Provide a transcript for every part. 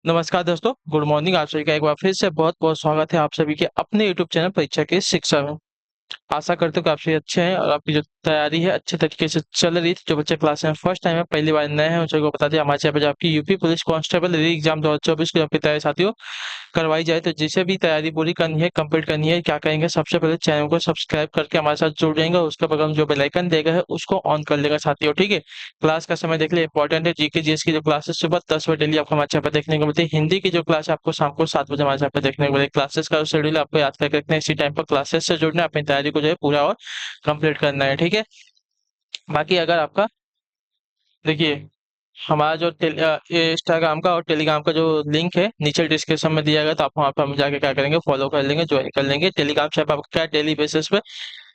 नमस्कार दोस्तों, good morning. आप सभी का एक बार फिर से बहुत बहुत स्वागत है आप सभी के अपने यूट्यूब चैनल परीक्षा की शिक्षा में। आशा करते हो कि आप सभी अच्छे हैं और आपकी जो तैयारी है अच्छे तरीके से चल रही थी। जो बच्चे क्लास में फर्स्ट टाइम है, पहली बार नए हैं, उन सभी को बता दें हमारे चैनल पर जो आपकी यूपी पुलिस कांस्टेबल री एग्जाम 2024 की आपकी तैयारी साथियों करवाई जाए, तो जिसे भी तैयारी पूरी करनी है, कंप्लीट करनी है, क्या करेंगे, सबसे पहले चैनल को सब्सक्राइब करके हमारे साथ जुड़ जाएंगे और उसके बगल में जो बेल आइकन देगा है उसको ऑन कर लेगा साथियों। ठीक है, क्लास का समय देख ले, इंपॉर्टेंट है। जीके जीएस की जो क्लासेस सुबह 10 बजे डेली आपको हमारे चैनल पर देखने को मिलती है। हिंदी की जो क्लास है आपको शाम को 7 बजे हमारे चैनल पर देखने को मिलेगी। क्लासेस का शेड्यूल आपको याद करके रखना है, इसी टाइम पर क्लासेस से जुड़ना है, अपनी तैयारी को जो है पूरा और कंप्लीट करना है। ठीक है, बाकी अगर आपका देखिए हमारा जो इंस्टाग्राम का और टेलीग्राम का जो लिंक है नीचे डिस्क्रिप्शन में दिया गया, तो आप वहाँ पर हम जाके क्या करेंगे, फॉलो कर लेंगे, ज्वाइन कर लेंगे। टेलीग्राम से आप क्या डेली बेसिस पे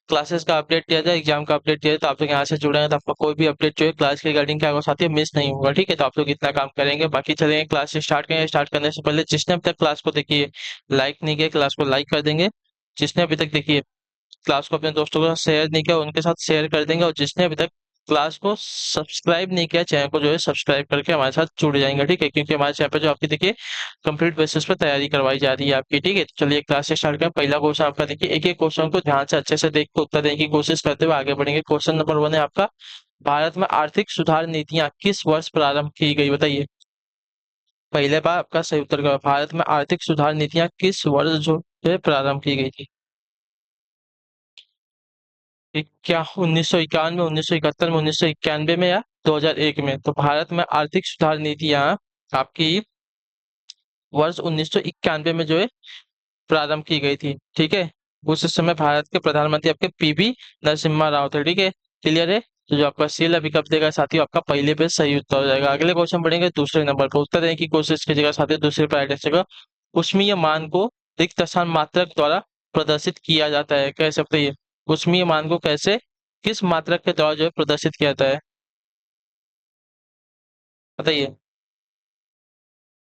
क्लासेस का अपडेट दिया जाए, एग्जाम का अपडेट दिया जाए, तो आप लोग यहाँ से जुड़ेंगे तो आपका कोई भी अपडेट जो है क्लास के रिगार्डिंग क्या होगा साथियों मिस नहीं होगा। ठीक है, तो आप लोग इतना काम करेंगे। बाकी चलेंगे क्लास स्टार्ट करेंगे। स्टार्ट करने से पहले जिसने अभी तक क्लास को देखिए लाइक नहीं किया, क्लास को लाइक कर देंगे। जिसने अभी तक देखिए क्लास को अपने दोस्तों के साथ शेयर नहीं किया, उनके साथ शेयर कर देंगे। और जिसने अभी तक क्लास को सब्सक्राइब नहीं किया, चैनल को जो है सब्सक्राइब करके हमारे साथ जुड़ जाएंगे। ठीक है, क्योंकि हमारे चैनल पर जो आपकी देखिए कंप्लीट बेसिस पे तैयारी करवाई जा रही है आपकी। ठीक है, तो चलिए क्लास से स्टार्ट करें। पहला क्वेश्चन आपका देखिए, एक एक क्वेश्चन को ध्यान से अच्छे से देख के उत्तर देने की कोशिश करते हुए आगे बढ़ेंगे। क्वेश्चन नंबर 1 है आपका, भारत में आर्थिक सुधार नीतियां किस वर्ष प्रारंभ की गई, बताइए। पहले बार आपका सही उत्तर का, भारत में आर्थिक सुधार नीतियां किस वर्ष जो है प्रारंभ की गई थी। क्या 1991 में, 1971 में, 1991 में या 2001 में? तो भारत में आर्थिक सुधार नीतियां आपकी वर्ष 1991 में जो है प्रारंभ की गई थी। ठीक है, उस समय भारत के प्रधानमंत्री आपके पीवी नरसिम्हा राव थे। ठीक है, क्लियर है। तो जो आपका सील अभी कब देगा साथियों, आपका पहले पे सही उत्तर हो जाएगा। अगले क्वेश्चन बढ़ेंगे दूसरे नंबर पर। उत्तर देने की कोशिश कीजिएगा साथियों, दूसरे पर राइट आंसर। उष्मीय मान को रिक्त स्थान मात्रक द्वारा प्रदर्शित किया जाता है, कह सकते हैं। उष्मीय मान को कैसे, किस मात्रक के द्वारा जो है प्रदर्शित किया जाता है, बताइए।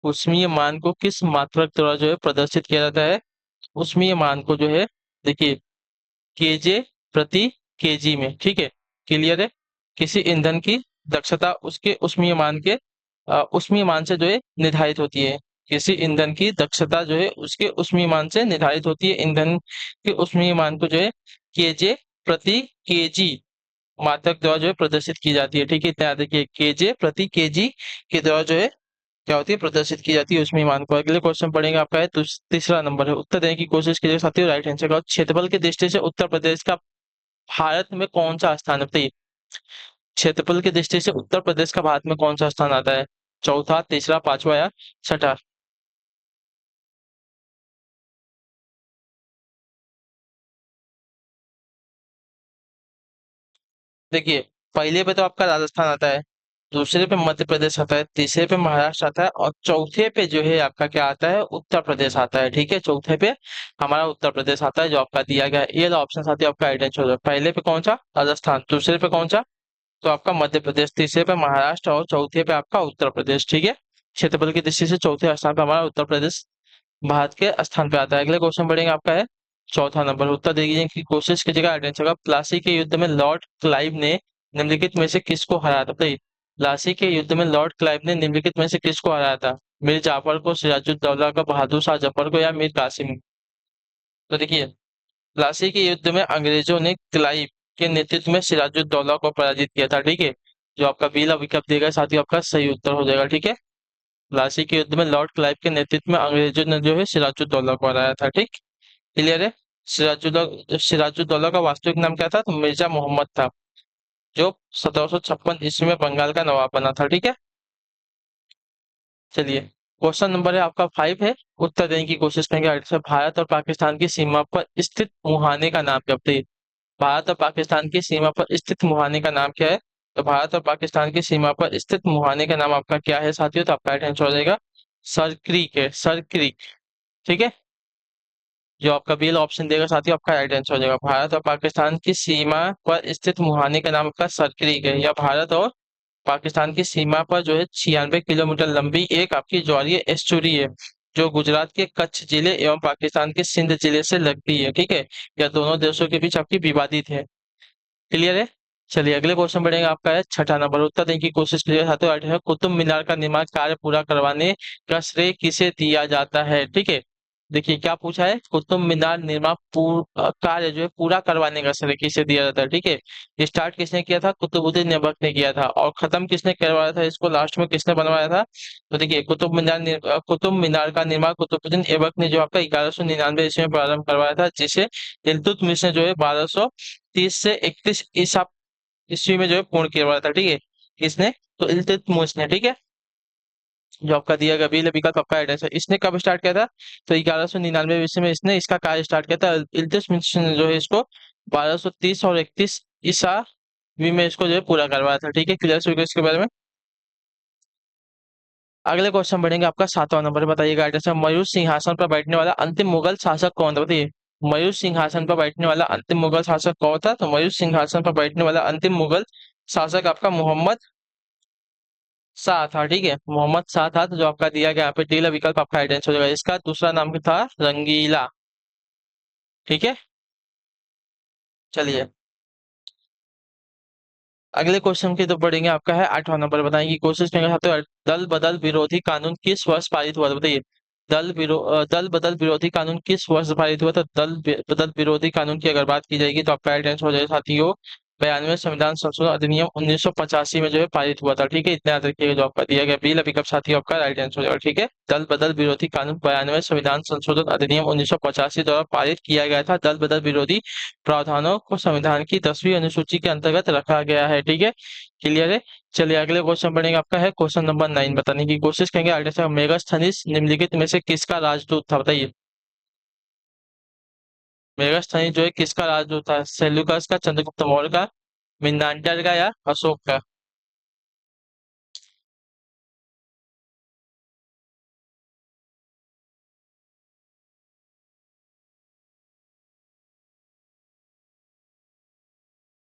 उष्मीय मान को किस मात्रक द्वारा जो है प्रदर्शित किया जाता है? उष्मीय मान को जो है देखिए केजे प्रति केजी में। ठीक है, क्लियर है। किसी ईंधन की दक्षता उसके उष्मीय मान के उष्मीय मान से जो है निर्धारित होती है। किसी ईंधन की दक्षता जो है उसके उष्मीय मान से निर्धारित होती है। ईंधन के उष्मीय मान को जो है केजे प्रति केजी मात्रक द्वारा जो है प्रदर्शित की जाती है। ठीक है, इतना याद रखिए, केजे प्रति केजी के द्वारा जो है क्या होती है, प्रदर्शित की जाती है उष्मीय मान को। अगले क्वेश्चन पढ़ेंगे आपका है तीसरा नंबर है। उत्तर देने की कोशिश कीजिए साथियों, राइट आंसर का। क्षेत्रफल की दृष्टि से उत्तर प्रदेश का भारत में कौन सा स्थान है, बताइए। क्षेत्रफल की दृष्टि से उत्तर प्रदेश का भारत में कौन सा स्थान आता है? चौथा, तीसरा, पांचवा या छठा? देखिए, पहले पे तो आपका राजस्थान आता है, दूसरे पे मध्य प्रदेश आता है, तीसरे पे महाराष्ट्र आता है और चौथे पे जो है आपका क्या आता है, उत्तर प्रदेश आता है। ठीक है, चौथे पे हमारा उत्तर प्रदेश आता है जो आपका दिया गया है। ये ऑप्शन साथ ही आपका आइडेंटिफाई हो जाए। पहले पे कौन सा, राजस्थान, दूसरे पे कौन सा, तो आपका मध्य प्रदेश, तीसरे पे महाराष्ट्र और चौथे पे आपका उत्तर प्रदेश। ठीक है, क्षेत्रफल की दृष्टि से चौथे स्थान पे हमारा उत्तर प्रदेश भारत के स्थान पे आता है। अगले क्वेश्चन बढ़ेंगे आपका है चौथा नंबर। उत्तर देने की कोशिश कीजिएगा, आइडेंटिफाई का। प्लासी के युद्ध में लॉर्ड क्लाइव ने निम्नलिखित में से किसको हराया था, बताइए। प्लासी के युद्ध में लॉर्ड क्लाइव ने निम्नलिखित में से किसको हराया था? मीर जाफर को, सिराजुद्दौला को, बहादुर शाह जफर को या मीर कासिम? तो देखिए, प्लासी के युद्ध में अंग्रेजों ने क्लाइव के नेतृत्व में सिराजुद्दौला को पराजित किया था। ठीक है, जो आपका बीला विकल्प देगा साथ ही आपका सही उत्तर हो जाएगा। ठीक है, प्लासी के युद्ध में लॉर्ड क्लाइव के नेतृत्व में अंग्रेजों ने जो है सिराजुद्दौला को हराया था। ठीक, क्लियर है। सिराजुद्दौला का वास्तविक नाम क्या था? तो मिर्जा मोहम्मद था, जो 1756 ईस्वी में बंगाल का नवाब बना था। ठीक है, चलिए क्वेश्चन नंबर है आपका 5 है। उत्तर देने की कोशिश करेंगे। भारत और पाकिस्तान की सीमा पर स्थित मुहाने का नाम क्या, बताइए। भारत और पाकिस्तान की सीमा पर स्थित मुहाने का नाम क्या है? तो भारत और पाकिस्तान की सीमा पर स्थित मुहाने का नाम आपका क्या है साथियों? तो आपका राइट आंसर हो जाएगा सर क्रीक है, सर क्रीक। ठीक है, जो आपका बील ऑप्शन देगा साथियों आपका राइट आंसर हो जाएगा। भारत और पाकिस्तान की सीमा पर स्थित मुहाने का नाम आपका सर क्रीक है। या भारत और पाकिस्तान की सीमा पर जो है 96 किलोमीटर लंबी एक आपकी ज्वारीय एस्चुरी है, जो गुजरात के कच्छ जिले एवं पाकिस्तान के सिंध जिले से लगती है। ठीक है, यह दोनों देशों के बीच आपकी विवादित है। क्लियर है। चलिए अगले क्वेश्चन बढ़ेंगे, आपका है छठा नंबर। उत्तर देने की कोशिश कीजिए साथियों। आठ है, कुतुब मीनार का निर्माण कार्य पूरा करवाने का श्रेय किसे दिया जाता है? ठीक है, देखिए क्या पूछा है, कुतुब मीनार निर्माण कार्य जो है पूरा करवाने का श्रेय किसे दिया जाता है? ठीक है, स्टार्ट किसने किया था? कुतुबुद्दीन ऐबक ने किया था। और खत्म किसने करवाया था इसको, लास्ट में किसने बनवाया था? तो देखिए कुतुब मीनार का निर्माण कुतुबुद्दीन ऐबक ने जो आपका 1199 ईस्वी में प्रारंभ करवाया था, जिसे इल्तुतमिश ने जो है 1230 से 31 ईसा ईस्वी में जो है पूर्ण करवाया था। ठीक है, किसने? तो इल्तुतमिश ने। ठीक है, जो आपका दिया गया बी विकल्प आपका एड्रेस है। इसने कब स्टार्ट किया था? तो 1199 ईस्वी में इसने इसका कार्य स्टार्ट किया था। इल्तुतमिश ने जो है इसको 1230 और 31 ईसावी में इसको जो है पूरा करवाया था। ठीक है, क्लियर हो गया इसके बारे में। अगले क्वेश्चन बढ़ेंगे, आपका सातवां नंबर। बताइएगा एड्रेस है, मयूर सिंहासन पर बैठने वाला अंतिम मुगल शासक कौन था? बताइए, मयूर सिंहासन पर बैठने वाला अंतिम मुगल शासक कौन था? तो मयूर सिंहासन पर बैठने वाला अंतिम मुगल शासक आपका मोहम्मद शाह था। ठीक है, मोहम्मद शाह था। तो जो आपका दिया गया यहाँ पे डी विकल्प आपका आइडेंस हो जाएगा। इसका दूसरा नाम था रंगीला। ठीक है, चलिए अगले क्वेश्चन की तो पढ़ेंगे, आपका है आठवां नंबर। बताएं कि कोशिश करेंगे छात्रों, दल बदल विरोधी कानून किस वर्ष पारित हुआ था? बताइए, दल बदल विरोधी कानून किस वर्ष पारित हुआ था? बदल विरोधी कानून की अगर बात की जाएगी तो आपका राइट आंसर हो जाएगा साथियों 92 संविधान संशोधन अधिनियम 1985 में जो है पारित हुआ था। ठीक है, इतना याद रखिएगा। जो आपका दिया गया बी विकल्प साथियों आपका राइट आंसर हो जाएगा। ठीक है, दल बदल विरोधी कानून 92 संविधान संशोधन अधिनियम 1985 द्वारा पारित किया गया था। दल बदल विरोधी प्रावधानों को संविधान की 10वीं अनुसूची के अंतर्गत रखा गया है। ठीक है, क्लियर है। चलिए अगले क्वेश्चन पढ़ेंगे, आपका है क्वेश्चन नंबर 9। बताने की कोशिश करेंगे आगे से, मेगास्थनीज निम्नलिखित में से किसका राजदूत था? बताइए, मेगास्थनीज जो है किसका राजदूत था? सेल्यूकस का, चंद्रगुप्त मौर्य का, मिनांडर का, या अशोक का?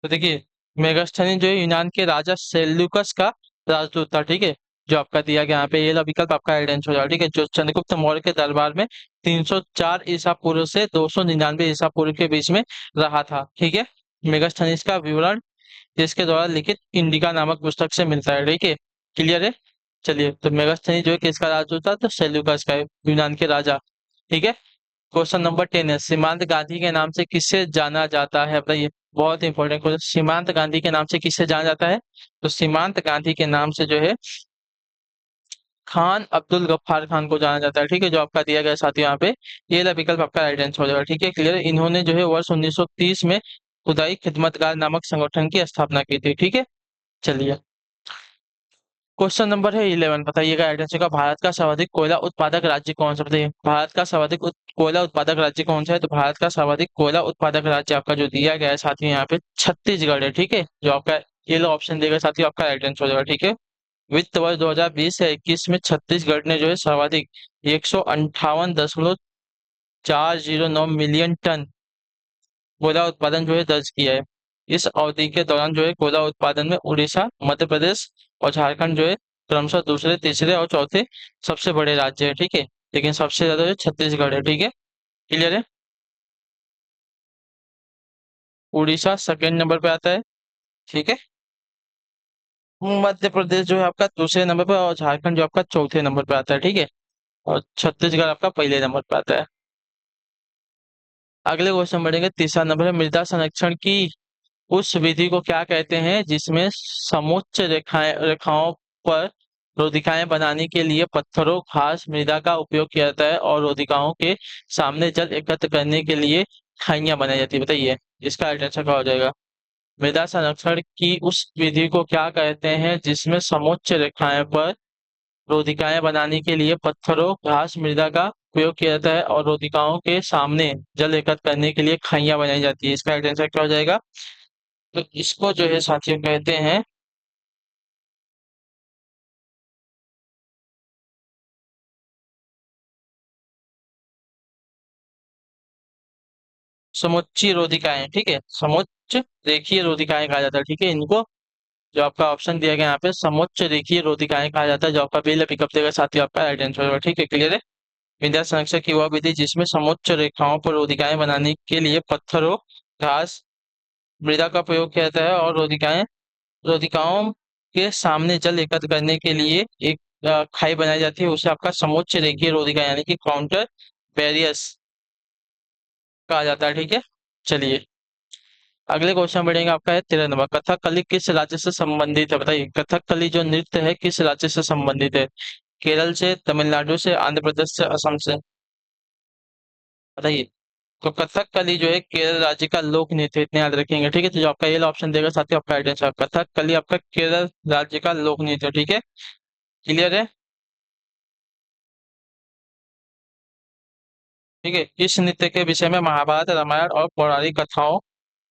तो देखिए, मेगास्थनीज जो है यूनान के राजा सेल्यूकस का राजदूत था। ठीक है, जो आपका दिया गया यहाँ पे ये विकल्प आपका एविडेंस हो जाएगा। ठीक है, जो चंद्रगुप्त मौर्य के दरबार में 304 ईसा पूर्व से 299 ईसा पूर्व के बीच में रहा था। ठीक है, मेगास्थनीज का विवरण जिसके द्वारा लिखित इंडिका नामक पुस्तक से मिलता है। ठीक है, क्लियर है। चलिए, तो मेगास्थनीज जो है किसका राजदूत था? तो सेल्यूकस का है, यूनान के राजा। ठीक है, क्वेश्चन नंबर 10 है, सीमांत गांधी के नाम से किसे जाना जाता है? बताइए, बहुत इंपॉर्टेंट क्वेश्चन। सीमांत गांधी के नाम से किसे जाना जाता है? तो सीमांत गांधी के नाम से जो है खान अब्दुल गफ्फार खान को जाना जाता है। ठीक है, जो आपका दिया गया साथी यहाँ पे ये वाला विकल्प आपका राइट आंसर हो जाएगा। ठीक है, क्लियर। इन्होंने जो है वर्ष 1930 में खुदाई खिदमतगार नामक संगठन की स्थापना की थी। ठीक है, चलिए क्वेश्चन नंबर है 11। बताइएगा एडेंसी का, भारत का सर्वाधिक कोयला उत्पादक राज्य कौन सा? बताइए, भारत का सर्वाधिक कोयला उत्पादक राज्य कौन सा है? तो भारत का सर्वाधिक कोयला उत्पादक राज्य आपका जो दिया गया है साथियों यहाँ पे छत्तीसगढ़ है। ठीक है, जो आपका ये लो ऑप्शन देगा साथियों आपका राइट आंसर हो जाएगा। ठीक है, वित्त वर्ष 2020 से 21 में छत्तीसगढ़ ने जो है सर्वाधिक 158.409 मिलियन टन कोयला उत्पादन जो है दर्ज किया है। इस अवधि के दौरान जो है कोयला उत्पादन में उड़ीसा, मध्य प्रदेश और झारखंड जो है क्रमशः दूसरे, तीसरे और चौथे सबसे बड़े राज्य है। ठीक है, लेकिन सबसे ज्यादा जो छत्तीसगढ़ है। ठीक है, क्लियर है। उड़ीसा सेकेंड नंबर पे आता है। ठीक है, मध्य प्रदेश जो है आपका दूसरे नंबर पे और झारखंड जो आपका चौथे नंबर पे आता है। ठीक है, और छत्तीसगढ़ आपका पहले नंबर पे आता है। अगले क्वेश्चन बढ़ेंगे, तीसरा नंबर है, मृदा संरक्षण की उस विधि को क्या कहते हैं जिसमें समोच्च रेखाओं पर रोधिकाएं बनाने के लिए पत्थरों, घास, मृदा का उपयोग किया जाता है और रोधिकाओं के सामने जल एकत्र करने के लिए खाइयां बनाई जाती है? बताइए, इसका राइट आंसर क्या हो जाएगा? मृदा संरक्षण की उस विधि को क्या कहते हैं जिसमें समोच्च रेखाएं पर रोधिकाएं बनाने के लिए पत्थरों, घास, मृदा का उपयोग किया जाता है और रोधिकाओं के सामने जल एकत्र करने के लिए खाइयां बनाई जाती है? इसका राइट आंसर क्या हो जाएगा? तो इसको जो है साथियों कहते हैं समुच्चय रोधिकाएं। ठीक है, समुच्च रेखीय रोधिकाएं कहा जाता है। ठीक है, इनको जो आपका ऑप्शन दिया गया यहाँ पे समुच्च रेखीय रोधिकाएं कहा जाता है। जो आपका बेल पिकअप देगा साथियों आपका राइट आंसर होगा। ठीक है, क्लियर है। विद्या संरक्षण की वह विधि जिसमें समुच्च रेखाओं पर रोधिकाएं बनाने के लिए पत्थरों, घास, मृदा का प्रयोग किया जाता है और रोधिकाओं के सामने जल एकत्र करने के लिए एक खाई बनाई जाती है, उसे आपका समोच्च रेखीय रोधिका यानी कि काउंटर बैरियर्स कहा जाता है। ठीक है, चलिए अगले क्वेश्चन बढ़ेंगे। आपका है 13 नंबर, कथकली किस राज्य से संबंधित है? बताइए, कथकली जो नृत्य है किस राज्य से संबंधित है? केरल से, तमिलनाडु से, आंध्र प्रदेश से, असम से? बताइए। तो कथकली जो है केरल राज्य का लोक नृत्य है, इतने याद रखेंगे। ठीक है, तो जो आपका ये ऑप्शन देगा साथियों आपका राइट आंसर, कथकली आपका केरल राज्य का लोक नृत्य है। ठीक है, क्लियर है? ठीक है, इस नृत्य के विषय में महाभारत, रामायण और पौराणिक कथाओं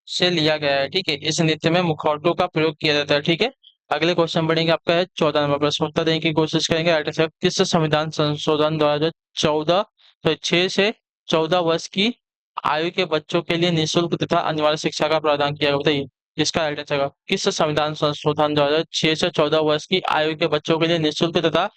से लिया गया है। ठीक है, इस नृत्य में मुखौटों का प्रयोग किया जाता है। ठीक है, अगले क्वेश्चन बढ़ेंगे। आपका है 14 नंबर, प्रश्न उत्तर देने की कोशिश करेंगे। राइट आंसर, किस संविधान संशोधन द्वारा जो 14 तो 6 से 14 वर्ष की आयु के बच्चों के लिए निःशुल्क तथा अनिवार्य शिक्षा का प्रावधान किया गया? बताइए, इसका राइट आंसर होगा, किस संविधान संशोधन द्वारा 6 से 14 वर्ष की आयु के बच्चों के लिए निःशुल्क तथा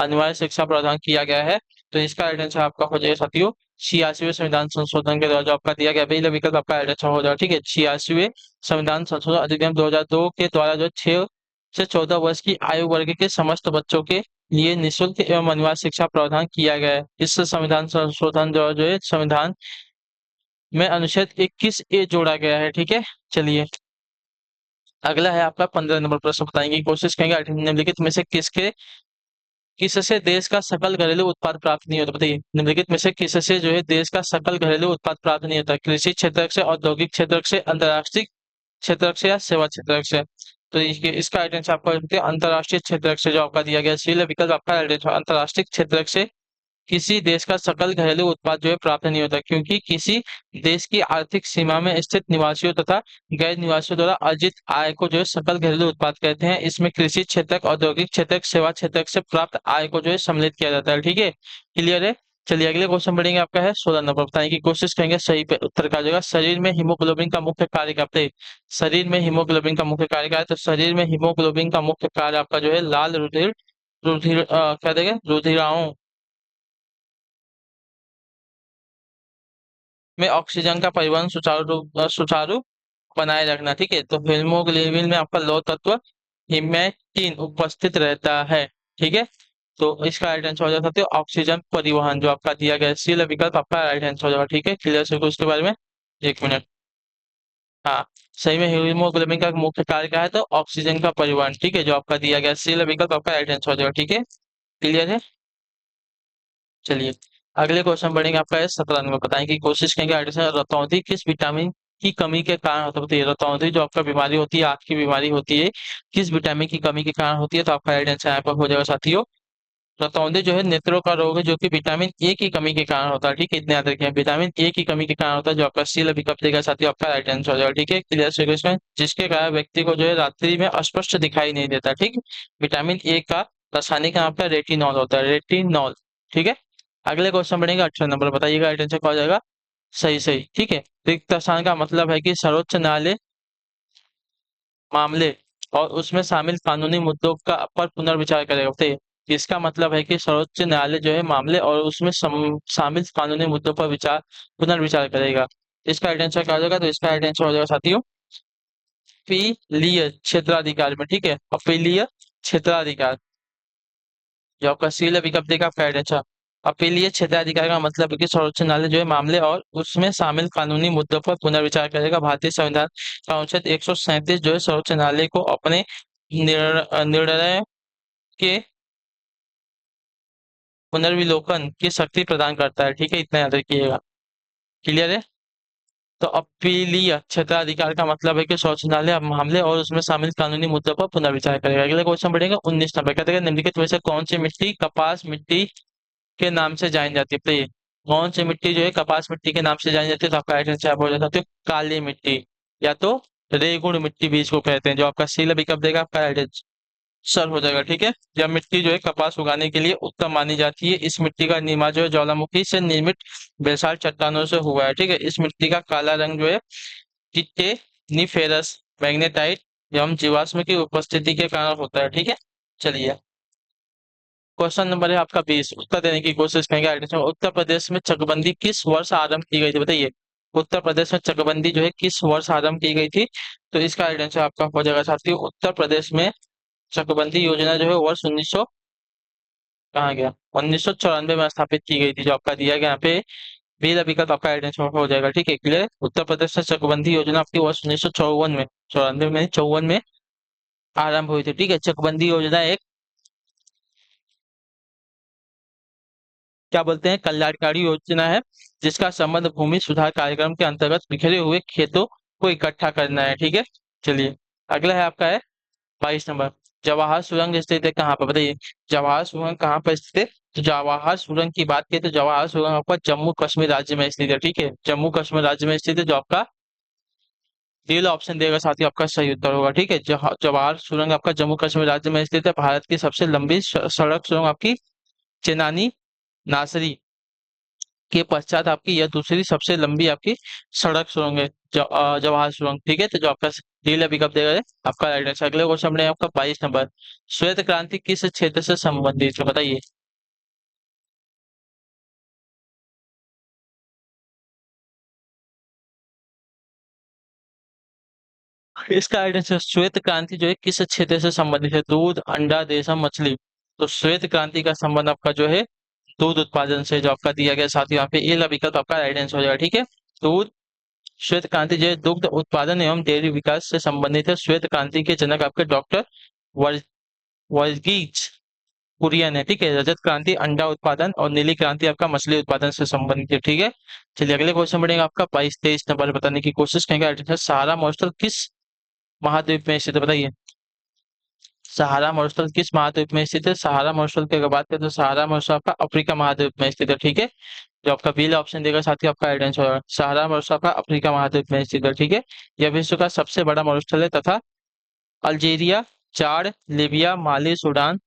अनिवार्य शिक्षा प्रावधान किया गया है? तो इसका राइट आंसर आपका हो जाएगा साथियों 86वें संविधान संशोधन के द्वारा, जो आपका दिया गया पहला विकल्प आपका राइट आंसर हो जाएगा। ठीक है, 86वें संविधान संशोधन अधिनियम 2002 के द्वारा जो 6 से 14 वर्ष की आयु वर्ग के समस्त बच्चों के लिए निःशुल्क एवं अनिवार्य शिक्षा प्रावधान किया गया है। इस संविधान संशोधन द्वारा जो है संविधान में अनुच्छेद 21 ए जोड़ा गया है। ठीक है, चलिए अगला है आपका 15 नंबर, प्रश्न बताएंगे की कोशिश करेंगे। निम्नलिखित में से किससे देश का सकल घरेलू उत्पाद प्राप्त नहीं होता? बताइए, निम्नलिखित में से किससे जो है देश का सकल घरेलू उत्पाद प्राप्त नहीं होता? कृषि क्षेत्र से, औद्योगिक क्षेत्र से, अंतर्राष्ट्रीय क्षेत्र से या सेवा क्षेत्र से? तो इसका राइट आंसर आपका अंतर्राष्ट्रीय क्षेत्र से, जो आपका दिया गया सी विकल्प आपका राइट आंसर अंतर्राष्ट्रीय क्षेत्र से किसी देश का सकल घरेलू उत्पाद जो है प्राप्त नहीं होता, क्योंकि किसी देश की आर्थिक सीमा में स्थित निवासियों तथा गैर निवासियों द्वारा अर्जित आय को जो है सकल घरेलू उत्पाद कहते हैं। इसमें कृषि क्षेत्र, औद्योगिक क्षेत्र, सेवा क्षेत्र से प्राप्त आय को जो है सम्मिलित किया जाता है। ठीक है, क्लियर है? चलिए अगले क्वेश्चन बढ़ेंगे। आपका है 16 नंबर, बताने की कोशिश करेंगे। सही पे उत्तर का जाएगा, शरीर में हीमोग्लोबिन का मुख्य कार्य क्या है? शरीर में हीमोग्लोबिन का मुख्य कार्य क्या है? तो शरीर में हीमोग्लोबिन का मुख्य कार्य आपका जो है लाल रुधिर रुधिर क्या देगा रुधिराओं में ऑक्सीजन का परिवहन सुचारू बनाए रखना। ठीक है, तो हीमोग्लोबिन में आपका लौह तत्व हिमैटिन उपस्थित रहता है। ठीक है, तो इसका राइट आंसर हो जाता है ऑक्सीजन परिवहन, जो आपका दिया गया सी विकल्प आपका राइट आंसर हो जाएगा। ठीक है, क्लियर से उसके बारे में एक मिनट। हाँ, सही में हीमोग्लोबिन का मुख्य कार्य क्या है? तो ऑक्सीजन का परिवहन। ठीक है, जो आपका दिया गया सी विकल्प आपका राइट आंसर हो जाएगा। ठीक है, क्लियर है? चलिए अगले क्वेश्चन बढ़ेंगे। आपका है 17 नंबर, बताएं की कोशिश करेंगे। रतौंधी किस विटामिन की कमी के कारण होता है? बताइए, रतौंधी जो आपका बीमारी होती है, आंख की बीमारी होती है, किस विटामिन की कमी के कारण होती है? तो आपका राइट आंसर यहाँ पर हो जाएगा साथियों, रतौंधी जो है नेत्रों का रोग है, जो कि विटामिन ए की कमी के कारण होता है। ठीक है, इतने याद रखें, विटामिन ए की कमी के कारण होता है, जो आपका सी विकल्प देगा साथियों आपका राइट आंसर हो जाएगा। ठीक है, क्लियर से क्वेश्चन, जिसके कारण व्यक्ति को जो है रात्रि में अस्पष्ट दिखाई नहीं देता। ठीक, विटामिन ए का रासायनिक नाम आपका रेटिनॉल होता है, रेटिनॉल। ठीक है, अगले क्वेश्चन बढ़ेगा 18 नंबर, बताइएगा राइट आंसर क्या हो जाएगा? सही सही। ठीक है, रिक्त स्थान का मतलब है कि सर्वोच्च न्यायालय मामले और उसमें शामिल कानूनी मुद्दों का पर पुनर्विचार करेगा। बताइए, इसका मतलब है कि सर्वोच्च न्यायालय जो है मामले और उसमें शामिल कानूनी मुद्दों पर पुनर्विचार करेगा। इसका राइट आंसर क्या हो जाएगा? तो इसका राइट आंसर हो जाएगा साथियों अपीलीय क्षेत्राधिकार में। ठीक है, अपीलीय क्षेत्राधिकार, जो आपका सील विकल्प देगा आपका राइट आंसर। अपीलीय क्षेत्राधिकार का मतलब है कि सर्वोच्च न्यायालय जो है मामले और उसमें शामिल कानूनी मुद्दों पर पुनर्विचार करेगा। भारतीय संविधान का अनुच्छेद 137 जो है सर्वोच्च न्यायालय को अपने निर्णय के पुनर्विलोकन की शक्ति प्रदान करता है। ठीक है, इतना याद रखिएगा। क्लियर है? तो अपीलीय क्षेत्राधिकार का मतलब है कि सर्वोच्च न्यायालय मामले और उसमें शामिल कानूनी मुद्दों पर पुनर्विचार करेगा। अगले क्वेश्चन बढ़ेगा 19 नंबर, कहते हैं निम्नलिखित में से कौन सी मिट्टी कपास मिट्टी के नाम से जानी जाती है? प्लीज, कौन सी मिट्टी जो है कपास मिट्टी के नाम से जानी जाती है? तो आपका राइट आंसर हो जाता है काली मिट्टी, या तो रेगुड़ मिट्टी भी इसको कहते हैं, जो आपका सी विकल्प देगा आपका राइट आंसर हो जाएगा। ठीक है, यह मिट्टी जो है कपास उगाने के लिए उत्तम मानी जाती है। इस मिट्टी का निर्माण जो है ज्वालामुखी से निर्मित बेसाल्ट चट्टानों से हुआ है। ठीक है, इस मिट्टी का काला रंग जो है टिटेनिफेरस मैग्नेटाइट एवं जीवाश्म की उपस्थिति के कारण होता है। ठीक है, चलिए क्वेश्चन नंबर है आपका 20, उत्तर देने की कोशिश करेंगे। उत्तर प्रदेश में चकबंदी किस वर्ष आरंभ की गई थी? बताइए, उत्तर प्रदेश में चकबंदी जो है किस वर्ष आरंभ की गई थी? तो इसका राइट आंसर आपका हो जाएगा साथियों, उत्तर प्रदेश में चकबंदी योजना जो है वर्ष 1900 कहाँ गया 1994 में स्थापित की गई थी, जो आपका दिया गया यहाँ पे बी द विकल्प आपका राइट आंसर हो जाएगा। ठीक है, क्लियर। उत्तर प्रदेश में चकबंदी योजना आपकी वर्ष 1954 में, 94 में, 54 में आरंभ हुई थी। ठीक है, चकबंदी योजना एक क्या बोलते हैं, कल्याणकारी योजना है, जिसका संबंध भूमि सुधार कार्यक्रम के अंतर्गत बिखरे हुए खेतों को इकट्ठा करना है। ठीक है, चलिए अगला है आपका है 22 नंबर। जवाहर सुरंग स्थित है कहाँ पर, बताइए जवाहर सुरंग कहाँ पर स्थित है? तो जवाहर सुरंग की बात करें तो जवाहर सुरंग आपका जम्मू कश्मीर राज्य में स्थित है। ठीक है, जम्मू कश्मीर राज्य में स्थित है, जो आपका डील ऑप्शन देगा साथी आपका सही उत्तर होगा। ठीक है, जवाहर सुरंग आपका जम्मू कश्मीर राज्य में स्थित है। भारत की सबसे लंबी सड़क सुरंग आपकी चेनानी नासरी के पश्चात आपकी यह दूसरी सबसे लंबी आपकी सड़क सुरंग है, जवाहर सुरंग। ठीक है, तो जो आपका डील अभी कब देगा है आपका राइट आंसर। अगले क्वेश्चन में आपका 22 नंबर। श्वेत क्रांति किस क्षेत्र से संबंधित है, बताइए। इसका राइट आंसर श्वेत क्रांति जो है किस क्षेत्र से संबंधित है? दूध, अंडा, रेशम, मछली। तो श्वेत क्रांति का संबंध आपका जो है दूध उत्पादन से, जो आपका दिया गया साथ ही यहाँ पे ए ला विकल्प आपका राइट आंसर हो जाएगा। ठीक है, दूध। श्वेत क्रांति जो है दुग्ध उत्पादन एवं डेयरी विकास से संबंधित है। श्वेत क्रांति के जनक आपके डॉक्टर वर्गीज कुरियन है। ठीक है, रजत क्रांति अंडा उत्पादन और नीली क्रांति आपका मछली उत्पादन से संबंधित है। ठीक है, चलिए अगले क्वेश्चन बढ़ेगा आपका 22-23 नंबर बताने की कोशिश करेंगे। सहारा मरुस्थल किस महाद्वीप में स्थित है, बताइए। सहारा मरुस्थल किस महाद्वीप में स्थित है? सहारा मरुस्थल की अगर बात करें तो सहारा मरुस्थल आपका अफ्रीका महाद्वीप में स्थित है। ठीक है, जो आपका बी ऑप्शन देगा साथ ही आपका राइट आंसर होगा। सहारा मरुस्थल आपका अफ्रीका महाद्वीप में स्थित है। ठीक है, यह विश्व का सबसे बड़ा मरुस्थल है तथा अल्जीरिया, चाड, लीबिया, माली, सूडान,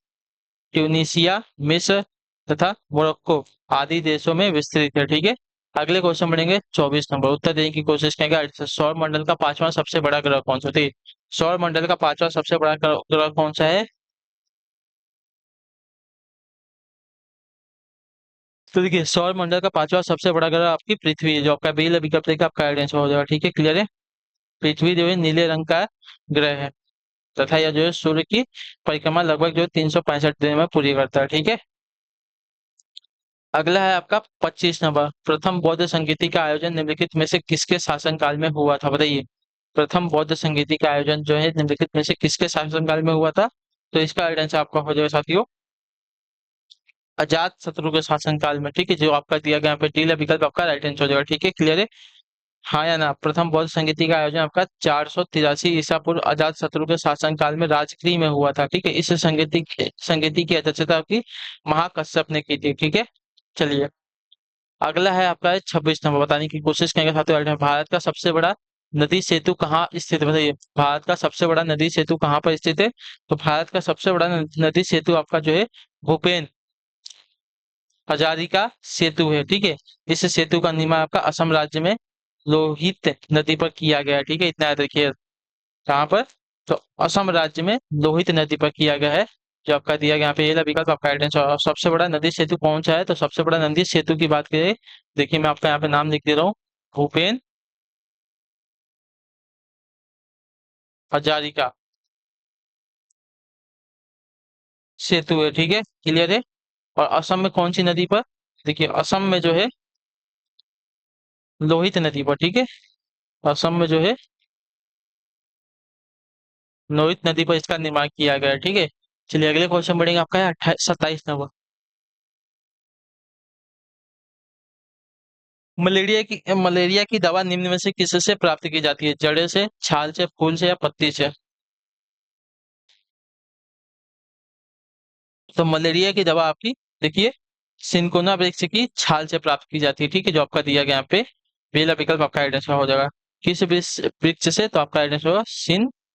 ट्यूनीशिया, मिस्र तथा मोरक्को आदि देशों में विस्तृत है। ठीक है, अगले क्वेश्चन बढ़ेंगे 24 नंबर। उत्तर देने की कोशिश करेंगे। सौर मंडल का पांचवा सबसे बड़ा ग्रह कौन सा है? सौर मंडल का पांचवा सबसे बड़ा ग्रह कौन सा है? तो देखिए सौर मंडल का पांचवा सबसे बड़ा ग्रह आपकी पृथ्वी है, जो आपका बी विकल्प रहेगा आपका राइट आंसर हो जाएगा। ठीक है, क्लियर है। पृथ्वी जो है नीले रंग का ग्रह है तथा यह जो है सूर्य की परिक्रमा लगभग जो है 365 दिन में पूरी करता है। ठीक है, अगला है आपका 25 नंबर। प्रथम बौद्ध संगीति का आयोजन निम्नलिखित में से किसके शासनकाल में हुआ था, बताइए। प्रथम बौद्ध संगीति का आयोजन जो है निम्नलिखित में से किसके शासनकाल में हुआ था? तो इसका राइट आंसर आपका हो जाएगा साथियों अजात शत्रु के शासनकाल में। ठीक है, जो आपका दिया गया यहाँ पे डी विकल्प आपका राइट आंसर हो जाएगा। ठीक है, क्लियर है। हाँ या ना? प्रथम बौद्ध संगीति का आयोजन आपका 483 ईसा पूर्व अजात शत्रु के शासनकाल में राजगृह में हुआ था। ठीक है, इस संगीति की अध्यक्षता आपकी महाकश्यप ने की थी। ठीक है, चलिए अगला है आपका है 26 नंबर। बताने की कोशिश करेंगे साथियों। भारत का सबसे बड़ा नदी सेतु कहाँ स्थित है, बताइए। भारत का सबसे बड़ा नदी सेतु कहाँ पर स्थित है? तो भारत का सबसे बड़ा नदी सेतु आपका जो है भूपेन हजारिका सेतु है। ठीक है, इस सेतु का निर्माण आपका असम राज्य में लोहित नदी पर किया गया है। ठीक है, इतना याद रखिए। कहाँ पर? तो असम राज्य में लोहित नदी पर किया गया है, जो आपका दिया गया यहाँ पे ये रहा विकल्प आपका राइट आंसर। और सबसे बड़ा नदी सेतु कौन सा है? तो सबसे बड़ा नदी सेतु की बात करें, देखिए मैं आपका यहाँ पे नाम लिख दे रहा हूँ, भूपेन हजारिका सेतु है। ठीक है, क्लियर है। और असम में कौन सी नदी पर? देखिए असम में जो है लोहित नदी पर। ठीक है, असम में जो है लोहित नदी पर इसका निर्माण किया गया है। ठीक है, चलिए अगले क्वेश्चन बढ़ेंगे आपका है 27 नंबर। मलेरिया की दवा निम्न में से किससे प्राप्त की जाती है? जड़े से, छाल से, फूल से या पत्ती से? तो मलेरिया की दवा आपकी देखिए सिनकोना वृक्ष की छाल से प्राप्त की जाती है। ठीक है, जो आपका दिया गया यहाँ पे पहला विकल्प आपका राइट आंसर हो जाएगा। किस वृक्ष वृक्ष से? तो आपका राइट आंसर होगा सिनकोना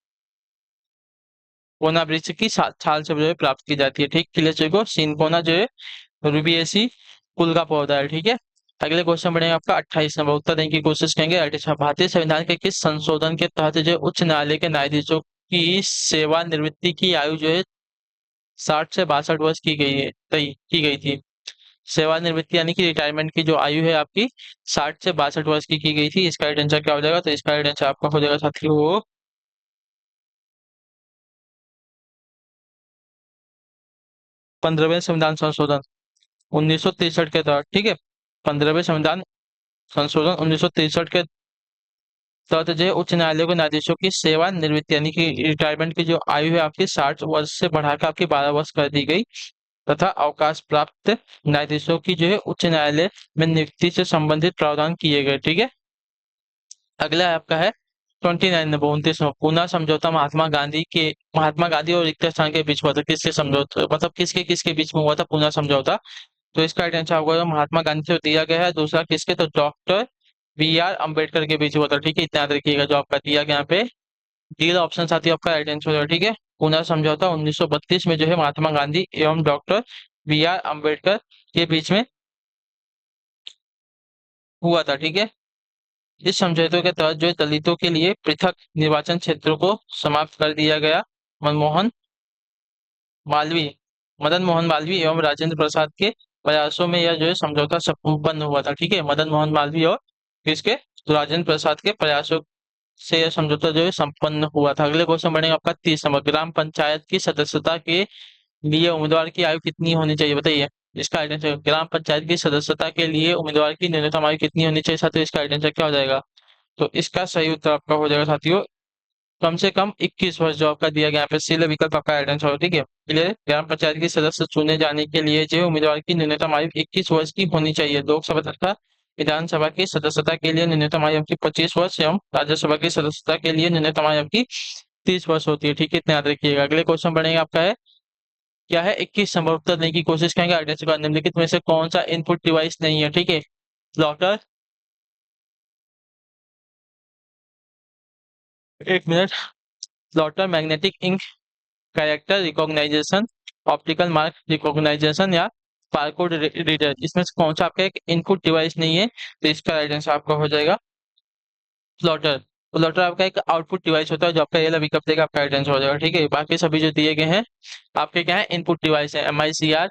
वृक्ष की छाल से जो है प्राप्त की जाती है। ठीक, क्लियर चेको। सिनकोना जो है रूबिएसी कुल का पौधा है। ठीक है, अगले क्वेश्चन बढ़ेगा आपका 28 नंबर। उत्तर देने की कोशिश करेंगे। अच्छा, भारतीय संविधान के किस संशोधन के तहत जो उच्च न्यायालय के न्यायाधीशों की सेवानिवृत्ति की आयु जो है 60 से 62 वर्ष की गई है, तय की गई थी? सेवानिवृत्ति यानी कि रिटायरमेंट की जो आयु है आपकी 60 से 62 वर्ष की गई थी। इसका राइट आंसर क्या हो जाएगा? तो इसका राइट आंसर आपका हो जाएगा साथियों वो 15वें संविधान संशोधन 1963 के तहत, ठीक है। 15वें संविधान संशोधन 1963 के तहत जो है उच्च न्यायालय को न्यायाधीशों की सेवानिवृत्ति यानी कि रिटायरमेंट की जो आयु है आपकी 60 वर्ष से बढ़ाकर आपकी 12 वर्ष कर दी गई, तथा अवकाश प्राप्त न्यायाधीशों की जो है उच्च न्यायालय में नियुक्ति से संबंधित प्रावधान किए गए, ठीक है। अगला आपका है 29 नंबर 29 पूना समझौता महात्मा गांधी और रिक्त स्थान के बीच हुआ था। किसके समझौता मतलब किसके किसके बीच में हुआ था पूना समझौता? तो इसका राइट आंसर आपको महात्मा गांधी से दिया गया है। दूसरा किसके? तो डॉक्टर B.R. अम्बेडकर के बीच हुआ था, ठीक है। इतना याद रखिएगा जो आपका दिया गया यहाँ पे डी ऑप्शन साथ ही आपका राइट आंसर होगा, ठीक है। पूना समझौता 1932 में जो है महात्मा गांधी एवं डॉक्टर B.R. अम्बेडकर के बीच में हुआ था, ठीक है। इस समझौते के तहत जो है दलितों के लिए पृथक निर्वाचन क्षेत्रों को समाप्त कर दिया गया। मनमोहन मालवीय मदन मोहन मालवीय एवं राजेंद्र प्रसाद के प्रयासों में यह जो है समझौता संपन्न हुआ था, ठीक है। मदन मोहन मालवीय और किसके? तो राजेंद्र प्रसाद के प्रयासों से यह समझौता जो है संपन्न हुआ था। अगले क्वेश्चन बढ़ेगा आपका 30 नंबर ग्राम पंचायत की सदस्यता के लिए उम्मीदवार की आयु कितनी होनी चाहिए? बताइए इसका आइडेंटिटी। ग्राम पंचायत की सदस्यता के लिए उम्मीदवार की न्यूनतम आयु कितनी होनी चाहिए साथियों? इसका आइडेंटिटी क्या हो जाएगा? तो इसका सही उत्तर आपका हो जाएगा साथियों कम से कम 21 वर्ष। जो आपका दिया गया यहाँ पे सी विकल्प आपका आइडेंटिटी होगा, ठीक है। क्लियर? ग्राम पंचायत की सदस्य चुने जाने के लिए जो उम्मीदवार की न्यूनतम आयु 21 वर्ष की होनी चाहिए। लोकसभा तथा विधानसभा की सदस्यता के लिए न्यूनतम आयु आपकी 25 वर्ष एवं राज्यसभा की सदस्यता के लिए न्यूनतम आयु आपकी 30 वर्ष होती है, ठीक है। इतना याद रखिएगा। अगले क्वेश्चन बढ़ेगा आपका है क्या है? 21 संभव उत्तर देने की कोशिश करेंगे। आइडेंटिटी का निम्नलिखित में से कौन सा इनपुट डिवाइस नहीं है? ठीक है। Plotter, 1 minute, plotter, magnetic ink character recognition, optical mark recognition या बारकोड रीडर, इसमें से कौन सा आपका एक इनपुट डिवाइस नहीं है? तो इसका राइट आंसर आपका हो जाएगा प्लॉटर। प्लॉटर आपका एक आउटपुट डिवाइस होता है जो आपका ये विकल्प देगा, आपका राइट आंसर हो जाएगा, ठीक है। बाकी सभी जो दिए गए हैं आपके क्या है? इनपुट डिवाइस है। MICR,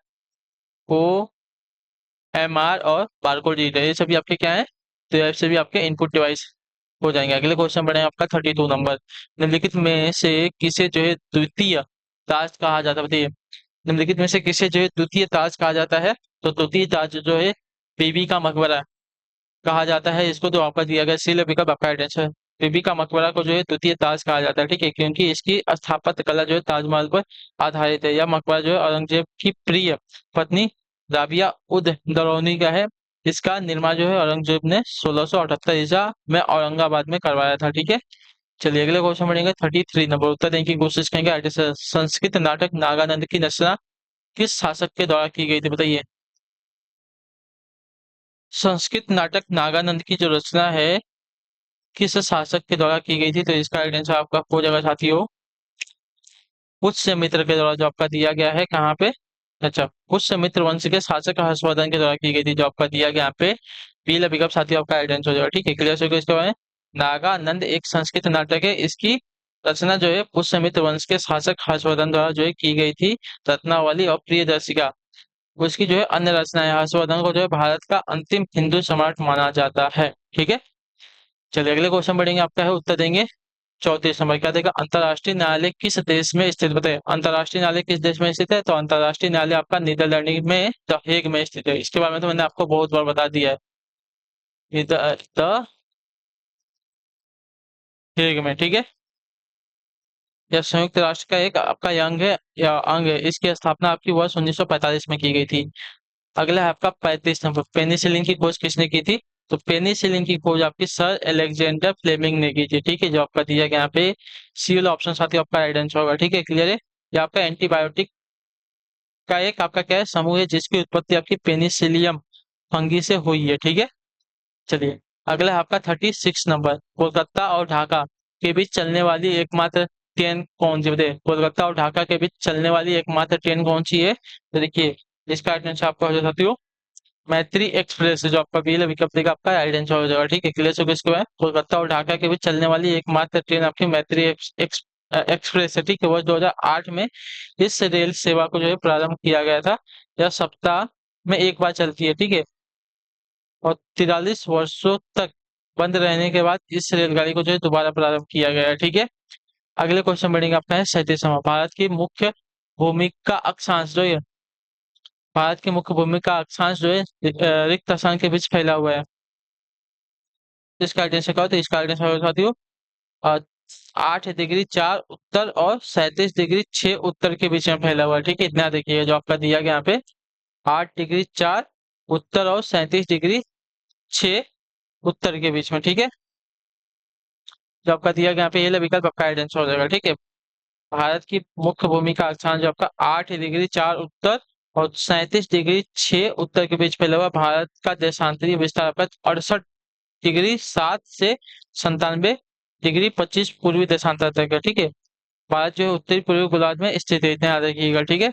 OMR और बारकोड रीडर, ये सभी आपके क्या है? तो ये सभी आपके इनपुट डिवाइस हो जाएंगे। अगले क्वेश्चन बढ़े आपका 32 नंबर निम्नलिखित में से किसे जो है द्वितीय ताज कहा जाता है? बताइए निम्नलिखित में से किसे जो है द्वितीय ताज कहा जाता है? तो द्वितीय ताज जो है बीबी का मकबरा कहा जाता है इसको। तो आपका दिया गया सी विकल्प आपका राइट आंसर है। बीबी का मकबरा को जो है द्वितीय ताज कहा जाता है, ठीक है, क्योंकि इसकी स्थापत्य कला जो है ताजमहल पर आधारित है। यह मकबरा जो है औरंगजेब की प्रिय पत्नी राबिया उद दरौनी का है। इसका निर्माण जो है औरंगजेब ने 1678 ईसा में औरंगाबाद में करवाया था, ठीक है। चलिए अगले क्वेश्चन बढ़ेंगे 33 नंबर उत्तर देने की कोशिश करेंगे। संस्कृत नाटक नागानंद की रचना किस शासक के द्वारा की गई थी? बताइए संस्कृत नाटक नागानंद की जो रचना है किस शासक के द्वारा की गई थी? तो इसका राइट आंसर आपका हो जाएगा साथियों पुष्यमित्र के द्वारा, जो आपका दिया गया है कहाँ पे? अच्छा, पुष्यमित्र वंश के शासक हर्षवर्धन के द्वारा की गई थी, जो आपका दिया गया यहाँ पे पीला विकल्प साथियों आपका राइट आंसर हो जाएगा, ठीक है। क्लियर हो गया इसके बारे में? नागानंद एक संस्कृत नाटक है। इसकी रचना जो है पुष्यमित्र वंश के शासक हर्षवर्धन द्वारा जो है की गई थी। रत्नावली और प्रियदर्शिका उसकी जो है अन्य रचना है। हर्षवर्धन को जो है भारत का अंतिम हिंदू सम्राट माना जाता है, ठीक है। चलिए अगले क्वेश्चन बढ़ेंगे आपका है उत्तर देंगे 34 नंबर क्या देगा? अंतरराष्ट्रीय न्यायालय किस देश में स्थित? बताए अंतरराष्ट्रीय न्यायालय किस देश में स्थित है? तो अंतरराष्ट्रीय न्यायालय आपका नीदरलैंड में द हेग में स्थित है। इसके बारे में तो मैंने आपको बहुत बार बता दिया है, द हेग में, ठीक है। यह संयुक्त राष्ट्र का एक आपका अंग है या अंग है। इसकी स्थापना आपकी वर्ष 1945 में की गई थी। अगला है आपका 35 नंबर पेनिसिलिन की खोज किसने की थी? तो पेनिसिलिन की खोज आपकी सर एलेक्जेंडर फ्लेमिंग ने की थी, ठीक है। जो आपका दिया गया यहाँ पे सी वाला ऑप्शन साथ ही आपका राइट आंसर होगा, ठीक है। क्लियर है? ये आपका एंटीबायोटिक का एक आपका क्या है समूह है जिसकी उत्पत्ति आपकी पेनिसिलियम फंगी से हुई है, ठीक है। चलिए अगला है आपका 36 नंबर कोलकाता और ढाका के बीच चलने वाली एकमात्र ट्रेन कौन सी? बताइए कोलकाता और ढाका के बीच चलने वाली एकमात्र ट्रेन कौन सी है? तो देखिए इसका राइट आंसर आपका हो जाता साथियों मैत्री एक्सप्रेस, जो आपका बी विकल्प देगा आपका राइट आंसर हो जाएगा, ठीक है। क्लियर हो गया इसके बाद? कोलकाता और ढाका के बीच चलने वाली एकमात्र ट्रेन आपकी मैत्री एक्सप्रेस है, ठीक है। वर्ष 2008 में इस रेल सेवा को जो है प्रारंभ किया गया था। यह सप्ताह में एक बार चलती है, ठीक है। और 43 वर्षों तक बंद रहने के बाद इस रेलगाड़ी को जो है दोबारा प्रारंभ किया गया है, ठीक है। अगले क्वेश्चन बढ़ेंगे आपका है 37वां, भारत की मुख्य भूमि का अक्षांश जो है, भारत की मुख्य भूमि का अक्षांश जो है रिक्त स्थान के बीच फैला हुआ है। तो इसका आइडेंटिफाई करो, तो इसका आइडेंटिफाई साथियों 8 डिग्री 4 उत्तर और 37 डिग्री 6 उत्तर के बीच में फैला हुआ है, ठीक है। इतना देखिए जो आपका दिया गया यहाँ पे 8 डिग्री 4 उत्तर और 37 डिग्री 6 उत्तर के बीच में, ठीक है। जो आपका दिया गया यहाँ पे ये विकल्प आपका आइडेंटिफाई हो जाएगा, ठीक है। भारत की मुख्य भूमि का अक्षांश जो आपका 8 डिग्री 4 उत्तर और 37 डिग्री 6 उत्तर के बीच फैला हुआ। भारत का देशांतरी विस्तार आपका 68 डिग्री 7 से 97 डिग्री 25 पूर्वी देशांतर तक है, ठीक है। भारत जो है उत्तरी पूर्वी गोलार्ध में स्थित है, इतना याद रखिएगा, ठीक है।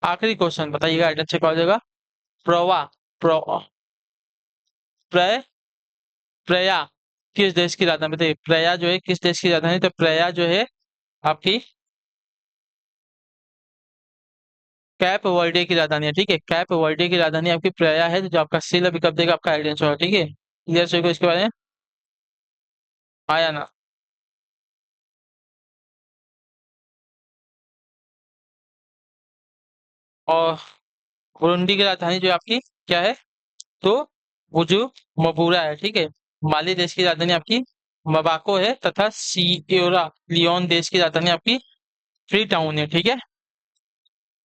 आखिरी क्वेश्चन बताइएगा, आइडेंटिफाई कहा जाएगा प्रवा प्रो प्रय प्रया किस देश की राजधानी, बताइए प्रया जो है किस देश की राजधानी, तो प्रया जो है आपकी कैप वर्डे की राजधानी है, ठीक है। कैप वर्डे की राजधानी आपकी प्रया है, तो जो आपका सील विकल्प देगा आपका आइडेंटिफाई होगा, ठीक है। क्लियर सभी को इसके बारे में आया ना। और बुरुंडी की राजधानी जो है आपकी क्या है, तो बुजु मबूरा है, ठीक है। माली देश की राजधानी आपकी मबाको है, तथा सियोरा लियोन देश की राजधानी आपकी फ्री टाउन है, ठीक है।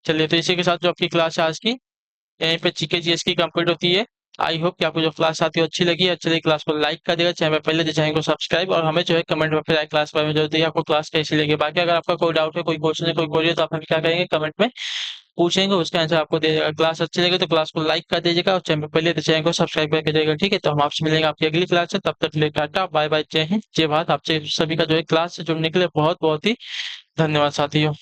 चलिए, तो इसी के साथ जो आपकी क्लास है आज की यहीं पे जीके जीएस की कंप्लीट होती है। आई होप कि आपको जो क्लास आती है अच्छी लगी है। चलिए, क्लास को लाइक कर देगा, चैनल पे पहले तो चैनल को सब्सक्राइब, और हमें जो है कमेंट में फिर क्लास के बारे में जो है आपको क्लास कैसी लगी। बाकी अगर आपका कोई डाउट है, कोई क्वेश्चन है, कोई क्वेरी है, तो आप हमें क्या करेंगे कमेंट में पूछेंगे, उसका आंसर आपको दे देगा। क्लास अच्छी लगे तो क्लास को लाइक कर दीजिएगा, और चैनल पे पहले तो चैनल को सब्सक्राइब करके जाएगा, ठीक है। तो हम आपसे मिलेंगे आपकी अगली क्लास से, तब तक के लिए टाटा बाय बाय, जय हिंद जय भारत। आपसे सभी का जो है क्लास से जुड़ने के लिए बहुत बहुत ही धन्यवाद साथियों।